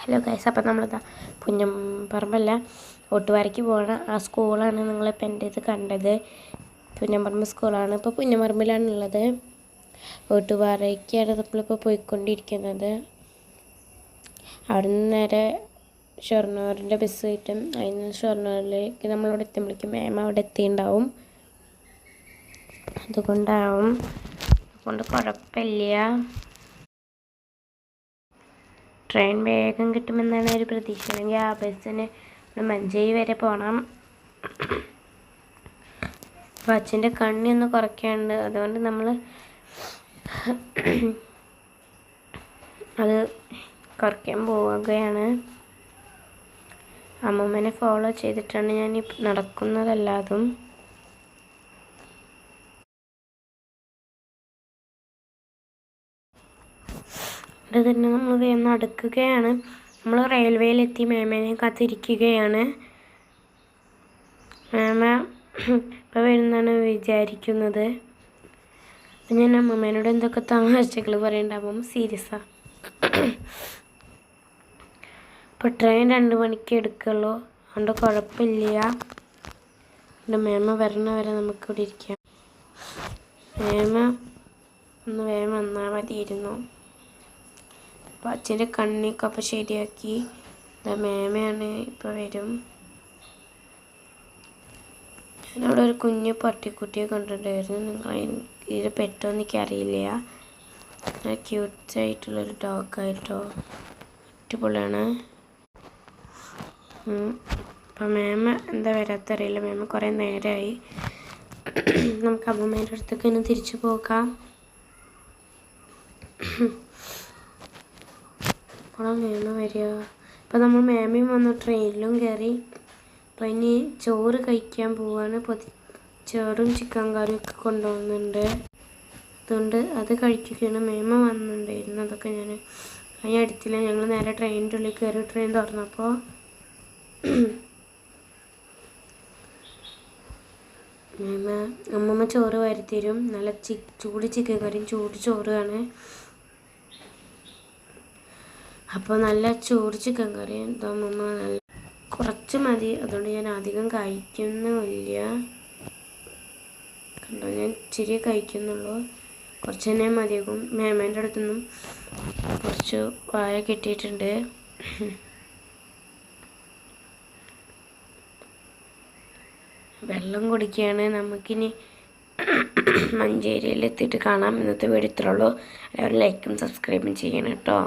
Hello guys, അപ്പം നമ്മളിതാ പുന്നംപറമ്പല്ല ഒട്ടുവാരയ്ക്ക് പോകണം. ആ സ്കൂളാണ് നിങ്ങളിപ്പോൾ എൻ്റെ ഇത് കണ്ടത്. പുന്നംപറമ്പ് സ്കൂളാണ്. ഇപ്പോൾ പുന്നംപറമ്പിലാണുള്ളത്. ഒട്ടുപാറയ്ക്കാണ് നമ്മളിപ്പോൾ പോയിക്കൊണ്ടിരിക്കുന്നത്. അവിടെ നിന്ന് നേരെ ഷൊർണൂരിൻ്റെ ബസ് കിട്ടും. അതിൽ നിന്ന് ഷൊർണൂരിലേക്ക് നമ്മളിവിടെ എത്തുമ്പോഴേക്കും അവിടെ എത്തിയിട്ടുണ്ടാവും. അതുകൊണ്ട് കുഴപ്പമില്ല. ട്രെയിൻ വേഗം കിട്ടുമെന്നാണ് ഒരു പ്രതീക്ഷ. അല്ലെങ്കിൽ ആ ബസ്സിന് മഞ്ചേരി വരെ പോകണം. അപ്പോൾ അച്ഛൻ്റെ കണ്ണിയൊന്ന് കുറയ്ക്കാനുണ്ട്. അതുകൊണ്ട് നമ്മൾ അത് കുറയ്ക്കാൻ പോവുകയാണ്. അമ്മമ്മനെ ഫോളോ ചെയ്തിട്ടാണ് ഞാൻ നടക്കുന്നതല്ലാതും. അത് തന്നെ നമ്മൾ വേഗം നടക്കുകയാണ്. നമ്മൾ റെയിൽവേയിലെത്തി മേമേനെ കാത്തിരിക്കുകയാണ്. മേമ ഇപ്പോൾ വരുന്നാണ് വിചാരിക്കുന്നത്. അപ്പം ഞാൻ അമ്മമ്മേനോട് എന്തൊക്കെ തമാശകൾ പറയണ്ടാവും. സീരിയസാണ്. ഇപ്പോൾ ട്രെയിൻ 2 മണിക്ക് എടുക്കുള്ളൂ. അതുകൊണ്ട് കുഴപ്പമില്ല. മേമ വരണ വരെ നമുക്കിവിടെ ഇരിക്കാം. മേമ ഒന്ന് വേഗം വന്നാൽ മതിയിരുന്നു. അപ്പോൾ അച്ഛൻ്റെ കണ്ണിയൊക്കെ അപ്പോൾ ശരിയാക്കി. മേമയാണ് ഇപ്പോൾ വരും. ഞാനവിടെ ഒരു കുഞ്ഞു പട്ടിക്കുട്ടിയെ കണ്ടിട്ടുണ്ടായിരുന്നു. നിങ്ങൾ ഇത് പെട്ടോന്ന് എനിക്കറിയില്ല. ക്യൂട്ടായിട്ടുള്ളൊരു ഡോഗായിട്ടോ. അടിപൊളിയാണ്. അപ്പം മേമ എന്താ വരാത്തറിയില്ല. മേമ കുറേ നേരമായി. നമുക്ക് അമ്മമ്മേൻ്റെ അടുത്തേക്ക് ഇന്ന് തിരിച്ചു പോകാം. അപ്പോൾ മേമ വരിക. അപ്പോൾ നമ്മൾ മേമയും വന്നു, ട്രെയിനിലും കയറി. അപ്പോൾ ഇനി ചോറ് കഴിക്കാൻ പോവാണ്. ചോറും ചിക്കൻ കറിയും ഒക്കെ കൊണ്ടുപോകുന്നുണ്ട്. അതുകൊണ്ട് അത് കഴിക്കുകയാണ്. മേമ വന്നിട്ടുണ്ടായിരുന്നു. അതൊക്കെ ഞാൻ അടുത്തില്ല. ഞങ്ങൾ നേരെ ട്രെയിനിൻ്റെ ഉള്ളിൽ കയറി. ട്രെയിൻ തുറന്നപ്പോൾ അമ്മമ്മ ചോറ് വരുത്തരും. നല്ല ചൂട് ചിക്കൻ കറിയും ചൂട് ചോറുമാണ്. അപ്പോൾ നല്ല ചൂട് ചിക്കൻ കറി എന്തോ അമ്മമ്മ നല്ല കുറച്ച് മതി. അതുകൊണ്ട് ഞാൻ അധികം കഴിക്കുന്നുമില്ല. കണ്ടോ, ഞാൻ ഇച്ചിരി കഴിക്കുന്നുള്ളൂ. കുറച്ച് തന്നെ മതിയാകും. മേമേൻ്റെ അടുത്തുനിന്നും കുറച്ച് വായ കിട്ടിയിട്ടുണ്ട്. വെള്ളം കുടിക്കുകയാണ്. നമുക്കിനി മഞ്ചേരിയിൽ എത്തിയിട്ട് കാണാം. ഇന്നത്തെ വീഡിയോ ഇത്രയുള്ളൂ. എല്ലാവരും ലൈക്കും സബ്സ്ക്രൈബും ചെയ്യണം കേട്ടോ.